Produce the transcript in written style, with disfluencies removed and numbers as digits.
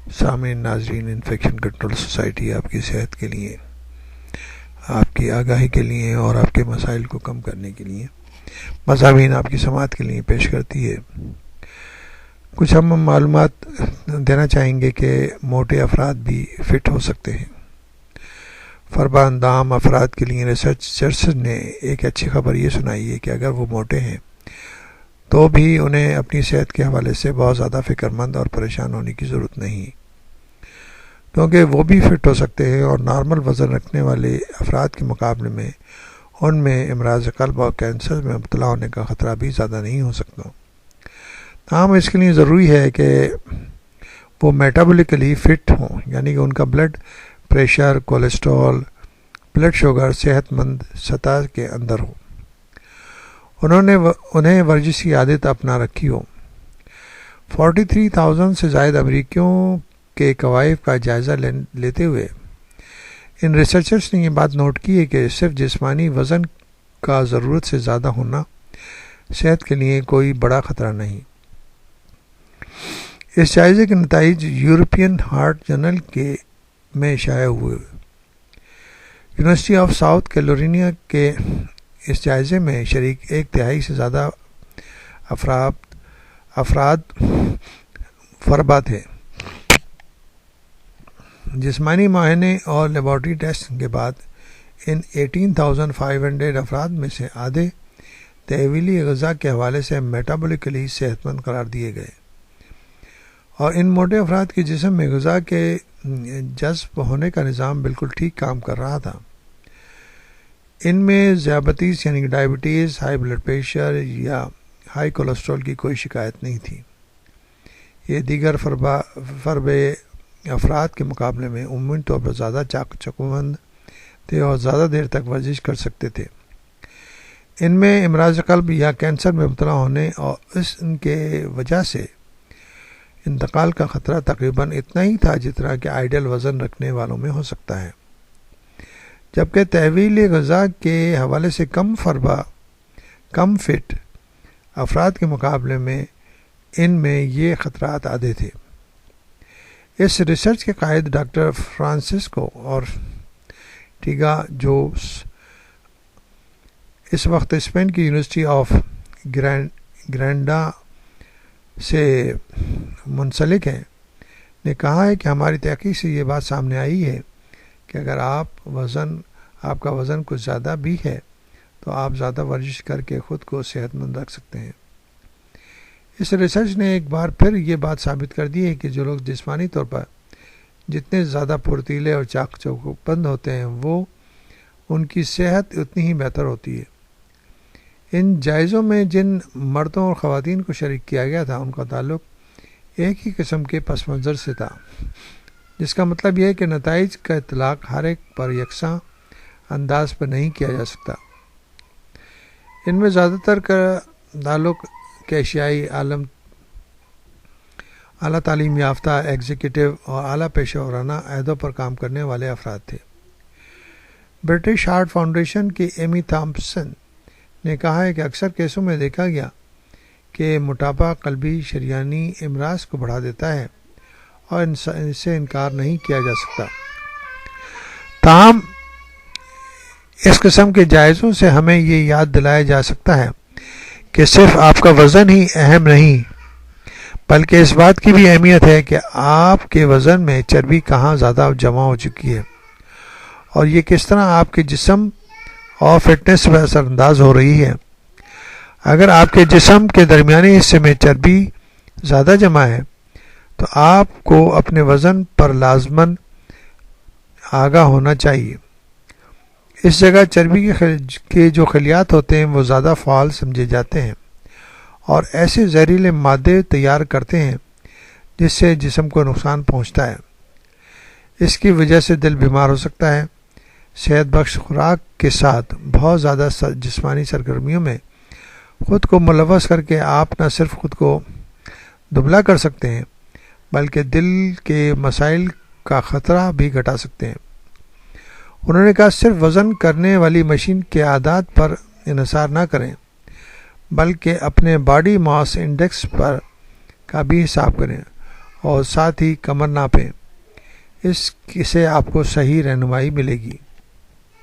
سامعین ناظرین، infection control society آپ کی صحت کے لیے، آپ کی آگاہی کے لیے اور آپ کے مسائل کو کم کرنے کے لیے مضامین آپ کی سماعت کے لیے پیش کرتی ہے۔ کچھ ہم معلومات دینا چاہیں گے کہ موٹے افراد بھی فٹ ہو سکتے ہیں۔ فربا اندام افراد کے لیے ریسرچرز نے ایک اچھی خبر یہ سنائی ہے کہ اگر وہ موٹے ہیں تو بھی انہیں اپنی صحت کے حوالے سے بہت زیادہ فکر مند اور پریشان ہونے کی ضرورت نہیں، کیونکہ وہ بھی فٹ ہو سکتے ہیں اور نارمل وزن رکھنے والے افراد کے مقابلے میں ان میں امراض قلب اور کینسر میں مبتلا ہونے کا خطرہ بھی زیادہ نہیں ہو سکتا۔ تاہم اس کے لیے ضروری ہے کہ وہ میٹابولکلی فٹ ہوں، یعنی کہ ان کا blood pressure, cholesterol, blood sugar صحت مند سطح کے اندر ہو، انہیں ورزش کی عادت اپنا رکھی ہو۔ 43,000 سے زائد امریکیوں کے کوائف کا جائزہ لیتے ہوئے ان ریسرچرز نے یہ بات نوٹ کی ہے کہ صرف جسمانی وزن کا ضرورت سے زیادہ ہونا صحت کے لیے کوئی بڑا خطرہ نہیں۔ اس جائزے کے نتائج یورپین ہارٹ جرنل میں شائع ہوئے۔ یونیورسٹی آف ساؤتھ کیرولینا کے اس جائزے میں شریک 1/3 سے زیادہ افراد فربا تھے۔ جسمانی معائنے اور لیبارٹری ٹیسٹ کے بعد ان 18,500 افراد میں سے آدھے تحویلی غذا کے حوالے سے میٹابولکلی صحت مند قرار دیے گئے، اور ان موٹے افراد کے جسم میں غذا کے جذب ہونے کا نظام بالکل ٹھیک کام کر رہا تھا۔ ان میں ذیابیطس یعنی ڈائبٹیز، ہائی بلڈ پریشر یا ہائی کولیسٹرول کی کوئی شکایت نہیں تھی۔ یہ دیگر فربے افراد کے مقابلے میں عموماً طور پر زیادہ چاقومند تھے اور زیادہ دیر تک ورزش کر سکتے تھے۔ ان میں امراض قلب یا کینسر میں مبتلا ہونے اور ان کے وجہ سے انتقال کا خطرہ تقریباً اتنا ہی تھا جتنا کہ آئیڈل وزن رکھنے والوں میں ہو سکتا ہے، جبکہ تحویل غذا کے حوالے سے کم فٹ افراد کے مقابلے میں ان میں یہ خطرات آدھے تھے۔ اس ریسرچ کے قائد ڈاکٹر فرانسسکو اور ٹیگا، جو اس وقت اسپین کی یونیورسٹی آف گریناڈا سے منسلک ہیں، نے کہا ہے کہ ہماری تحقیق سے یہ بات سامنے آئی ہے کہ اگر آپ کا وزن کچھ زیادہ بھی ہے تو آپ زیادہ ورزش کر کے خود کو صحت مند رکھ سکتے ہیں۔ اس ریسرچ نے ایک بار پھر یہ بات ثابت کر دی ہے کہ جو لوگ جسمانی طور پر جتنے زیادہ پھرتیلے اور چاق چوبند ہوتے ہیں وہ ان کی صحت اتنی ہی بہتر ہوتی ہے۔ ان جائزوں میں جن مردوں اور خواتین کو شریک کیا گیا تھا ان کا تعلق ایک ہی قسم کے پس منظر سے تھا، جس کا مطلب یہ ہے کہ نتائج کا اطلاق ہر ایک پر یکساں انداز پر نہیں کیا جا سکتا۔ ان میں زیادہ تر کا تعلق ایشیائی اعلیٰ تعلیم یافتہ ایگزیکٹو اور اعلیٰ پیشہ ورانہ عہدوں پر کام کرنے والے افراد تھے۔ برٹش ہارٹ فاؤنڈیشن کی ایمی تھامپسن نے کہا ہے کہ اکثر کیسوں میں دیکھا گیا کہ موٹاپا قلبی شریانی امراض کو بڑھا دیتا ہے اور اس سے انکار نہیں کیا جا سکتا۔ تاہم اس قسم کے جائزوں سے ہمیں یہ یاد دلایا جا سکتا ہے کہ صرف آپ کا وزن ہی اہم نہیں، بلکہ اس بات کی بھی اہمیت ہے کہ آپ کے وزن میں چربی کہاں زیادہ جمع ہو چکی ہے اور یہ کس طرح آپ کے جسم اور فٹنس پر اثر انداز ہو رہی ہے۔ اگر آپ کے جسم کے درمیانی حصے میں چربی زیادہ جمع ہے تو آپ کو اپنے وزن پر لازماً آگاہ ہونا چاہیے۔ اس جگہ چربی کے جو خلیات ہوتے ہیں وہ زیادہ فعال سمجھے جاتے ہیں اور ایسے زہریلے مادے تیار کرتے ہیں جس سے جسم کو نقصان پہنچتا ہے۔ اس کی وجہ سے دل بیمار ہو سکتا ہے۔ صحت بخش خوراک کے ساتھ بہت زیادہ جسمانی سرگرمیوں میں خود کو ملوث کر کے آپ نہ صرف خود کو دبلا کر سکتے ہیں بلکہ دل کے مسائل کا خطرہ بھی گھٹا سکتے ہیں۔ انہوں نے کہا صرف وزن کرنے والی مشین کے اعداد پر انحصار نہ کریں بلکہ اپنے باڈی ماس انڈیکس پر کا بھی حساب کریں اور ساتھ ہی کمر ناپیں، اس سے آپ کو صحیح رہنمائی ملے گی۔